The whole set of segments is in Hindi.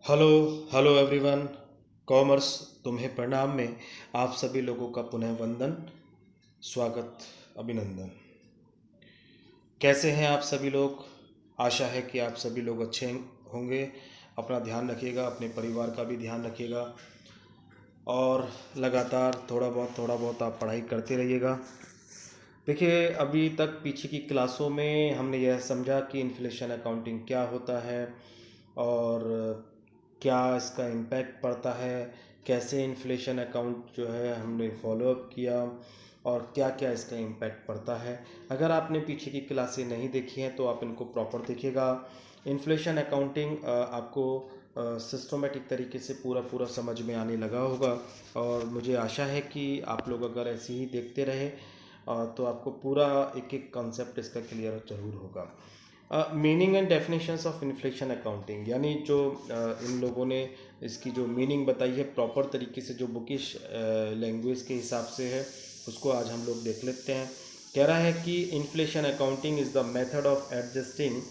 Hello hello everyone. कॉमर्स तुम्हें प्रणाम में आप सभी लोगों का पुनः वंदन, स्वागत, अभिनंदन। कैसे हैं आप सभी लोग? आशा है कि आप सभी लोग अच्छे होंगे। अपना ध्यान रखिएगा, अपने परिवार का भी ध्यान रखिएगा और लगातार थोड़ा बहुत आप पढ़ाई करते रहिएगा। देखिए, अभी तक पीछे की क्लासों में हमने यह समझा कि इन्फ्लेशन अकाउंटिंग क्या होता है और क्या इसका इम्पैक्ट पड़ता है, कैसे इन्फ्लेशन अकाउंट जो है हमने फॉलोअप किया और क्या क्या इसका इम्पैक्ट पड़ता है। अगर आपने पीछे की क्लासें नहीं देखी हैं तो आप इनको प्रॉपर देखिएगा। इन्फ्लेशन अकाउंटिंग आपको सिस्टमेटिक तरीके से पूरा समझ में आने लगा होगा और मुझे आशा है कि आप लोग अगर ऐसे ही देखते रहे तो आपको पूरा एक एक कॉन्सेप्ट इसका क्लियर जरूर होगा। Meaning and definitions of inflation accounting, यानी जो इन लोगों ने इसकी जो मीनिंग बताई है प्रॉपर तरीके से, जो बुकिश लैंग्वेज के हिसाब से है, उसको आज हम लोग देख लेते हैं। कह रहा है कि inflation accounting is the method of adjusting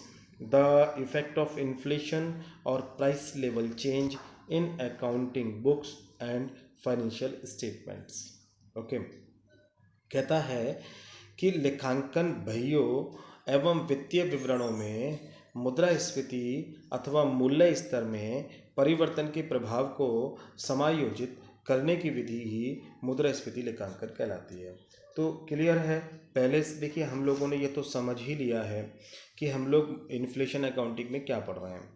the effect of inflation और price level change in accounting books and financial statements. Okay, कहता है कि लेखांकन बहियों एवं वित्तीय विवरणों में मुद्रास्फीति अथवा मूल्य स्तर में परिवर्तन के प्रभाव को समायोजित करने की विधि ही मुद्रास्फीति लेखांकन कहलाती है। तो क्लियर है। पहले से देखिए, हम लोगों ने ये तो समझ ही लिया है कि हम लोग इन्फ्लेशन अकाउंटिंग में क्या पढ़ रहे हैं।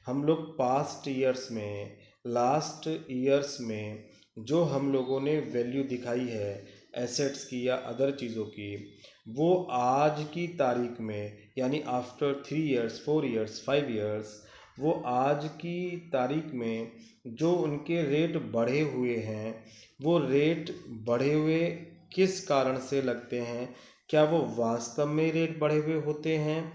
हम लोग पास्ट ईयर्स में, लास्ट ईयर्स में जो हम लोगों ने वैल्यू दिखाई है एसेट्स की या अदर चीज़ों की, वो आज की तारीख में, यानी आफ्टर 3 इयर्स, 4 इयर्स, 5 इयर्स, वो आज की तारीख में जो उनके रेट बढ़े हुए हैं, वो रेट बढ़े हुए किस कारण से लगते हैं, क्या वो वास्तव में रेट बढ़े हुए होते हैं,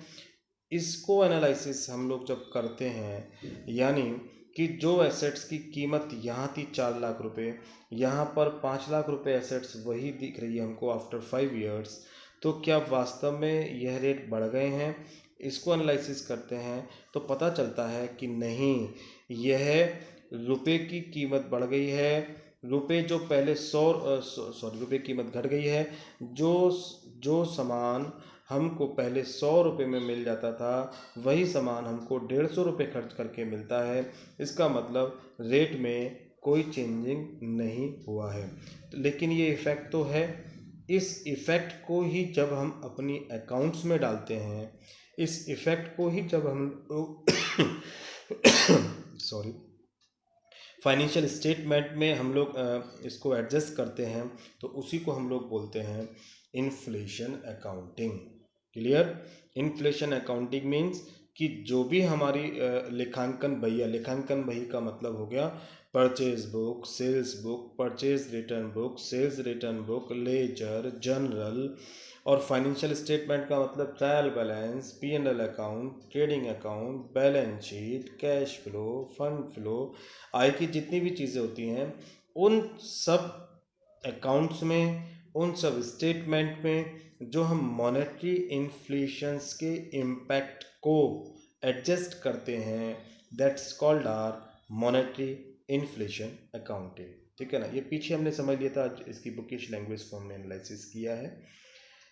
इसको एनालिसिस हम लोग जब करते हैं, यानी कि जो एसेट्स की कीमत यहाँ थी 4 लाख रुपए, यहाँ पर 5 लाख रुपए एसेट्स वही दिख रही है हमको आफ्टर 5 इयर्स, तो क्या वास्तव में यह रेट बढ़ गए हैं? इसको एनालिसिस करते हैं तो पता चलता है कि नहीं, यह रुपए की कीमत बढ़ गई है। रुपए जो पहले रुपए कीमत घट गई है। जो जो सामान हमको पहले 100 रुपये में मिल जाता था, वही सामान हमको 150 रुपये खर्च करके मिलता है। इसका मतलब रेट में कोई चेंजिंग नहीं हुआ है, लेकिन ये इफ़ेक्ट तो है। इस इफ़ेक्ट को ही जब हम अपनी अकाउंट्स में डालते हैं, इस इफ़ेक्ट को ही जब हम लोग सॉरी फाइनेंशियल स्टेटमेंट में हम लोग इसको एडजस्ट करते हैं, तो उसी को हम लोग बोलते हैं inflation accounting. Clear? Inflation accounting means कि जो भी हमारी लेखांकन बही का मतलब हो गया purchase book, sales book, purchase return book, sales return book, ledger, journal, और फाइनेंशियल स्टेटमेंट का मतलब trial balance, P&L account, trading account, balance sheet, cash flow, fund flow, आय की जितनी भी चीज़ें होती हैं, उन सब अकाउंट्स में, उन सब स्टेटमेंट में जो हम मॉनेटरी इन्फ्लेशंस के इम्पैक्ट को एडजस्ट करते हैं, that's called our monetary inflation accounting. ठीक है ना? ये पीछे हमने समझ लिया था, आज इसकी बुकिश लैंग्वेज को हमने एनालिसिस किया है।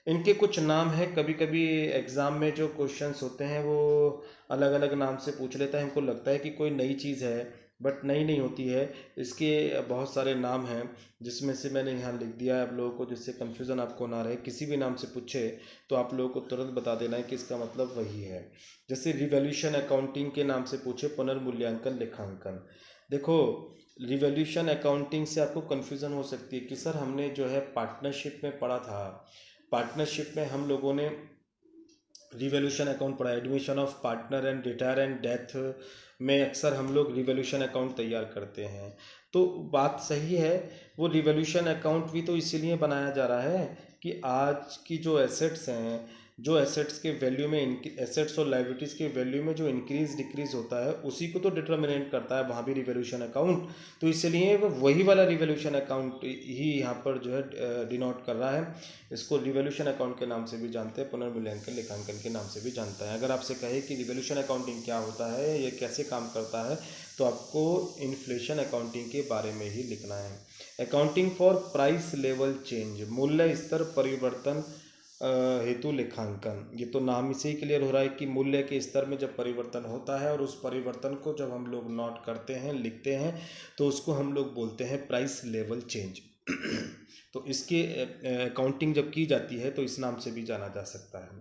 इनके कुछ नाम हैं। कभी कभी एग्ज़ाम में जो क्वेश्चंस होते हैं वो अलग अलग नाम से पूछ लेता है। हमको लगता है कि कोई नई चीज़ है, बट नई नहीं होती है। इसके बहुत सारे नाम हैं, जिसमें से मैंने यहाँ लिख दिया है आप लोगों को, जिससे कन्फ्यूज़न आपको ना रहे। किसी भी नाम से पूछे तो आप लोगों को तुरंत बता देना है कि इसका मतलब वही है। जैसे रिवॉल्यूशन अकाउंटिंग के नाम से पूछे पुनर्मूल्यांकन लेखांकन। देखो, रिवॉल्यूशन अकाउंटिंग से आपको कन्फ्यूज़न हो सकती है कि सर हमने जो है पार्टनरशिप में पढ़ा था, पार्टनरशिप में हम लोगों ने रिवॉल्यूशन अकाउंट पढ़ा, admission of partner and retire and death में अक्सर हम लोग रिवॉल्यूशन अकाउंट तैयार करते हैं। तो बात सही है, वो रिवॉल्यूशन अकाउंट भी तो इसीलिए बनाया जा रहा है कि आज की जो एसेट्स हैं, जो एसेट्स के वैल्यू में एसेट्स और लाइबिलिटीज़ के वैल्यू में जो इंक्रीज डिक्रीज होता है उसी को तो डिटर्मिनेट करता है वहाँ भी रिवोल्यूशन अकाउंट। तो इसलिए वो वही वाला रिवोल्यूशन अकाउंट ही यहाँ पर जो है डिनोट कर रहा है। इसको रिवोल्यूशन अकाउंट के नाम से भी जानते हैं, पुनर्मूल्यांकन लेखांकन के नाम से भी जानता है। अगर आपसे कहे कि रिवोल्यूशन अकाउंटिंग क्या होता है, ये कैसे काम करता है, तो आपको इन्फ्लेशन अकाउंटिंग के बारे में ही लिखना है। Accounting for price level change, मूल्य स्तर परिवर्तन हेतु लेखांकन। ये तो नाम से ही क्लियर हो रहा है कि मूल्य के स्तर में जब परिवर्तन होता है और उस परिवर्तन को जब हम लोग नोट करते हैं, लिखते हैं, तो उसको हम लोग बोलते हैं प्राइस लेवल चेंज। तो इसके अकाउंटिंग जब की जाती है तो इस नाम से भी जाना जा सकता है।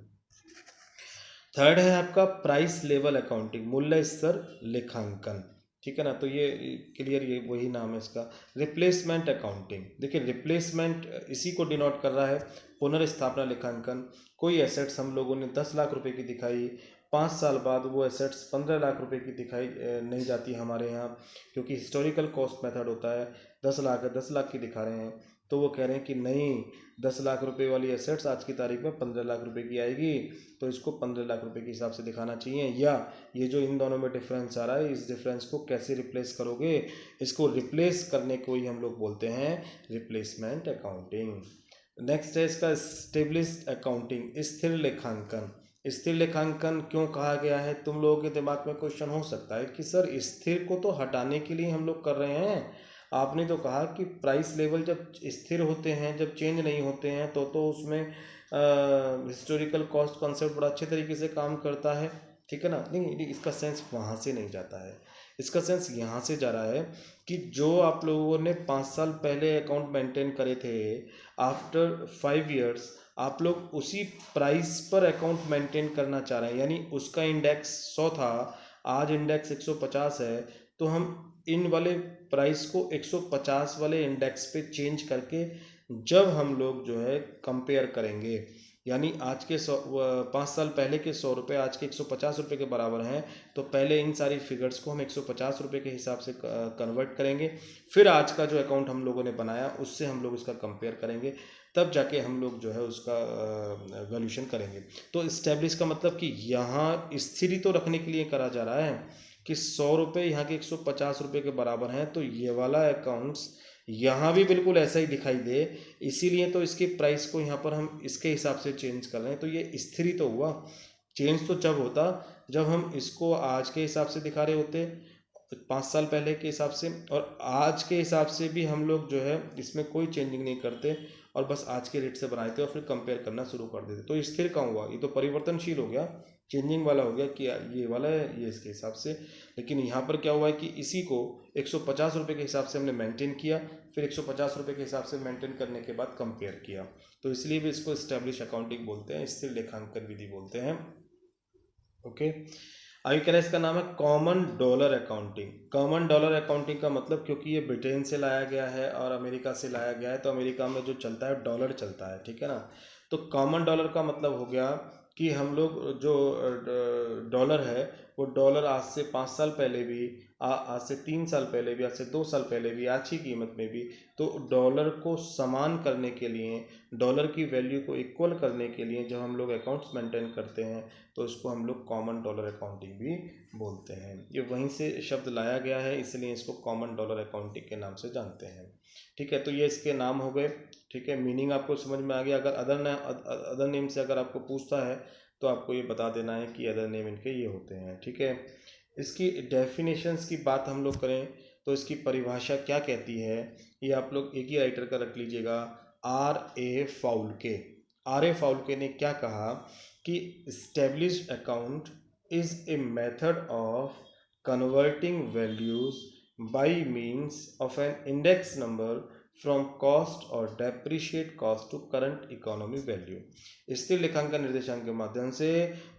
थर्ड है आपका प्राइस लेवल अकाउंटिंग, मूल्य स्तर लेखांकन, ठीक है ना। तो ये क्लियर, ये वही नाम है इसका। रिप्लेसमेंट अकाउंटिंग, देखिए रिप्लेसमेंट इसी को डिनोट कर रहा है, पुनर्स्थापना लेखांकन। कोई एसेट्स हम लोगों ने 10 लाख रुपए की दिखाई, 5 साल बाद वो एसेट्स 15 लाख रुपए की दिखाई नहीं जाती हमारे यहाँ, क्योंकि हिस्टोरिकल कॉस्ट मेथड होता है। 10 लाख है, 10 लाख की दिखा रहे हैं, तो वो कह रहे हैं कि नहीं, 10 लाख रुपए वाली एसेट्स आज की तारीख में 15 लाख रुपए की आएगी, तो इसको 15 लाख रुपए के हिसाब से दिखाना चाहिए। या ये जो इन दोनों में डिफरेंस आ रहा है, इस डिफरेंस को कैसे रिप्लेस करोगे, इसको रिप्लेस करने को ही हम लोग बोलते हैं रिप्लेसमेंट अकाउंटिंग। नेक्स्ट है इसका स्टेब्लिश्ड अकाउंटिंग, स्थिर लेखांकन। स्थिर लेखांकन क्यों कहा गया है, तुम लोगों के दिमाग में क्वेश्चन हो सकता है कि सर स्थिर को तो हटाने के लिए हम लोग कर रहे हैं। आपने तो कहा कि प्राइस लेवल जब स्थिर होते हैं, जब चेंज नहीं होते हैं, तो उसमें हिस्टोरिकल कॉस्ट कॉन्सेप्ट बड़ा अच्छे तरीके से काम करता है, ठीक है ना। नहीं, इसका सेंस वहाँ से नहीं जाता है, इसका सेंस यहाँ से जा रहा है कि जो आप लोगों ने 5 साल पहले अकाउंट मेंटेन करे थे, आफ्टर 5 ईयर्स आप लोग उसी प्राइस पर अकाउंट मेंटेन करना चाह रहे हैं। यानी उसका इंडेक्स 100 था, आज इंडेक्स 150 है, तो हम इन वाले प्राइस को 150 वाले इंडेक्स पे चेंज करके जब हम लोग जो है कंपेयर करेंगे, यानी आज के 5 साल पहले के 100 रुपये आज के 150 रुपये के बराबर हैं, तो पहले इन सारी फिगर्स को हम 150 रुपये के हिसाब से कन्वर्ट करेंगे, फिर आज का जो अकाउंट हम लोगों ने बनाया उससे हम लोग इसका कंपेयर करेंगे, तब जाके हम लोग जो है उसका वैल्यूशन करेंगे। तो इस्टेब्लिश का मतलब कि यहाँ स्थिर तो रखने के लिए करा जा रहा है कि 100 रुपये यहाँ के 150 रुपये के बराबर हैं, तो ये वाला अकाउंट्स यहाँ भी बिल्कुल ऐसा ही दिखाई दे, इसीलिए तो इसके प्राइस को यहाँ पर हम इसके हिसाब से चेंज कर रहे हैं। तो ये स्थिर तो हुआ, चेंज तो जब होता जब हम इसको आज के हिसाब से दिखा रहे होते, 5 साल पहले के हिसाब से, और आज के हिसाब से भी हम लोग जो है इसमें कोई चेंजिंग नहीं करते और बस आज के रेट से बनाते और फिर कंपेयर करना शुरू कर देते। तो स्थिर कहाँ हुआ, ये तो परिवर्तनशील हो गया, चेंजिंग वाला हो गया कि ये वाला है, ये इसके हिसाब से। लेकिन यहाँ पर क्या हुआ है कि इसी को 150 रुपये के हिसाब से हमने मेंटेन किया, फिर 150 रुपये के हिसाब से मेंटेन करने के बाद कंपेयर किया, तो इसलिए भी इसको एस्टेब्लिश अकाउंटिंग बोलते हैं, स्थिर लेखांकन विधि बोलते हैं। ओके, आगे कह रहे हैं इसका नाम है common dollar accounting. Common dollar accounting का मतलब, क्योंकि ये ब्रिटेन से लाया गया है और अमेरिका से लाया गया है, तो अमेरिका में जो चलता है डॉलर चलता है, ठीक है ना। तो कॉमन डॉलर का मतलब हो गया कि हम लोग जो डॉलर है, वो डॉलर आज से 5 साल पहले भी, आज से 3 साल पहले भी, आज से 2 साल पहले भी, आज की कीमत में भी, तो डॉलर को समान करने के लिए, डॉलर की वैल्यू को इक्वल करने के लिए जब हम लोग अकाउंट्स मेंटेन करते हैं, तो इसको हम लोग कॉमन डॉलर अकाउंटिंग भी बोलते हैं। ये वहीं से शब्द लाया गया है, इसलिए इसको कॉमन डॉलर अकाउंटिंग के नाम से जानते हैं, ठीक है। तो ये इसके नाम हो गए, ठीक है। मीनिंग आपको समझ में आ गया। अगर अदर नेम से अगर आपको पूछता है तो आपको ये बता देना है कि अदर नेम इनके ये होते हैं, ठीक है। इसकी डेफिनेशंस की बात हम लोग करें तो इसकी परिभाषा क्या कहती है, ये आप लोग एक ही राइटर का रख लीजिएगा, R.A. फाउल्के। R.A. फाउल्के ने क्या कहा कि established account is a method of converting values by means of an index number from cost or depreciate cost to current economy value। स्थिर लेखांकन निर्देशांक के माध्यम से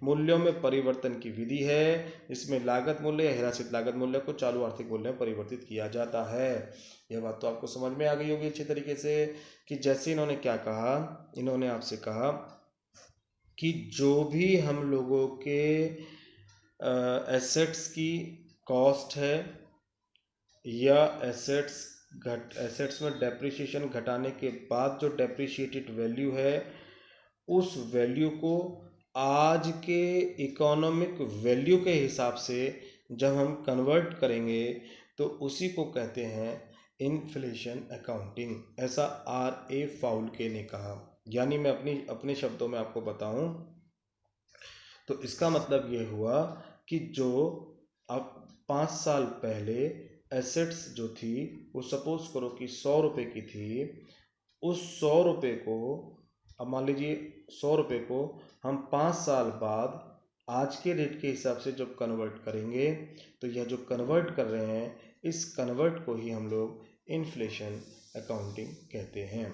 मूल्यों में परिवर्तन की विधि है, इसमें लागत मूल्य या हिरासत लागत मूल्य को चालू आर्थिक मूल्य में परिवर्तित किया जाता है। यह बात तो आपको समझ में आ गई होगी अच्छी तरीके से कि जैसे इन्होंने क्या कहा, इन्होंने आपसे कहा कि जो भी हम लोगों के एसेट्स की कॉस्ट है या एसेट्स में डेप्रिसिएशन घटाने के बाद जो डेप्रिशिएटेड वैल्यू है, उस वैल्यू को आज के इकोनॉमिक वैल्यू के हिसाब से जब हम कन्वर्ट करेंगे तो उसी को कहते हैं इन्फ्लेशन अकाउंटिंग। ऐसा R.A. फाउल्के ने कहा। यानी मैं अपने शब्दों में आपको बताऊं तो इसका मतलब ये हुआ कि जो अब 5 साल पहले एसेट्स जो थी वो सपोज करो कि 100 रुपये की थी, उस 100 रुपये को, अब मान लीजिए 100 रुपये को हम 5 साल बाद आज के रेट के हिसाब से जब कन्वर्ट करेंगे तो यह जो कन्वर्ट कर रहे हैं इस कन्वर्ट को ही हम लोग इन्फ्लेशन अकाउंटिंग कहते हैं।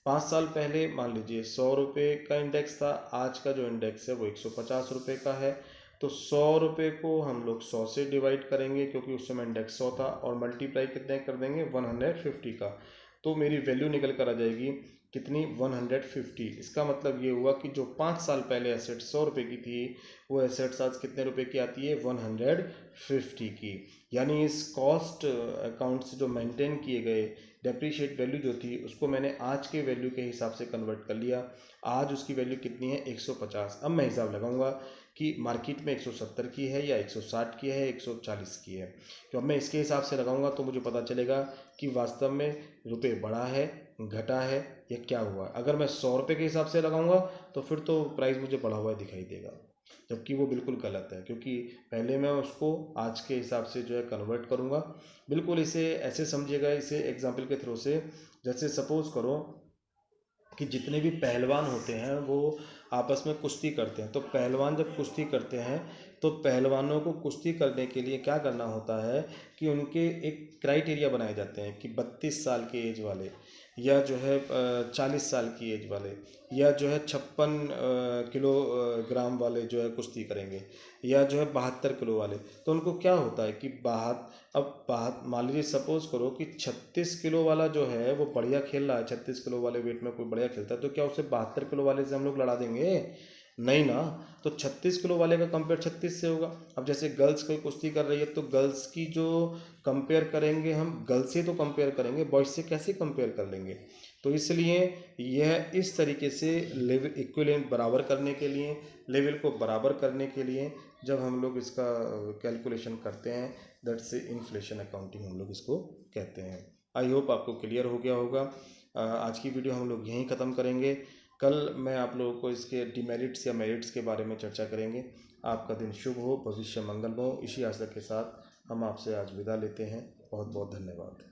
5 साल पहले मान लीजिए 100 रुपये का इंडेक्स था, आज का जो इंडेक्स है वो 150 रुपये का है। तो 100 रुपये को हम लोग 100 से डिवाइड करेंगे क्योंकि उस समय इंडेक्स 100 था, और मल्टीप्लाई कितने कर देंगे 150 का। तो मेरी वैल्यू निकल कर आ जाएगी कितनी 150। इसका मतलब ये हुआ कि जो 5 साल पहले एसेट 100 रुपये की थी वो एसेट्स आज कितने रुपए की आती है 150 की। यानी इस कॉस्ट अकाउंट से जो मेंटेन किए गए डेप्रीशिएट वैल्यू जो थी उसको मैंने आज के वैल्यू के हिसाब से कन्वर्ट कर लिया। आज उसकी वैल्यू कितनी है 150। अब मैं हिसाब लगाऊंगा कि मार्केट में 170 की है या 160 की है 140 की है। तो अब मैं इसके हिसाब से लगाऊंगा तो मुझे पता चलेगा कि वास्तव में रुपये बढ़ा है घटा है या क्या हुआ। अगर मैं 100 रुपये के हिसाब से लगाऊंगा तो फिर तो प्राइस मुझे बढ़ा हुआ दिखाई देगा, जबकि वो बिल्कुल गलत है क्योंकि पहले मैं उसको आज के हिसाब से जो है कन्वर्ट करूँगा। बिल्कुल इसे ऐसे समझिएगा, इसे एग्जाम्पल के थ्रू से, जैसे सपोज़ करो कि जितने भी पहलवान होते हैं वो आपस में कुश्ती करते हैं। तो पहलवान जब कुश्ती करते हैं तो पहलवानों को कुश्ती करने के लिए क्या करना होता है कि उनके एक क्राइटेरिया बनाए जाते हैं कि 32 साल के एज वाले, या जो है 40 साल की एज वाले, या जो है 56 किलोग्राम वाले जो है कुश्ती करेंगे, या जो है 72 किलो वाले। तो उनको क्या होता है कि अब मान लीजिए सपोज करो कि 36 किलो वाला जो है वो बढ़िया खेल रहा है, 36 किलो वाले वेट में कोई बढ़िया खेलता है, तो क्या उसे 72 किलो वाले से हम लोग लड़ा देंगे? नहीं ना। तो 36 किलो वाले का कंपेयर 36 से होगा। अब जैसे गर्ल्स कोई कुश्ती कर रही है तो गर्ल्स की जो कंपेयर करेंगे, हम गर्ल्स से तो कंपेयर करेंगे, बॉयज से कैसे कंपेयर कर लेंगे? तो इसलिए यह इस तरीके से लेवल इक्विवेलेंट बराबर करने के लिए, लेवल को बराबर करने के लिए जब हम लोग इसका कैलकुलेशन करते हैं, दैट से इन्फ्लेशन अकाउंटिंग हम लोग इसको कहते हैं। आई होप आपको क्लियर हो गया होगा। आज की वीडियो हम लोग यहीं ख़त्म करेंगे। कल मैं आप लोगों को इसके डिमेरिट्स या मेरिट्स के बारे में चर्चा करेंगे। आपका दिन शुभ हो, भविष्य मंगल हो। इसी आशा के साथ हम आपसे आज विदा लेते हैं। बहुत बहुत धन्यवाद।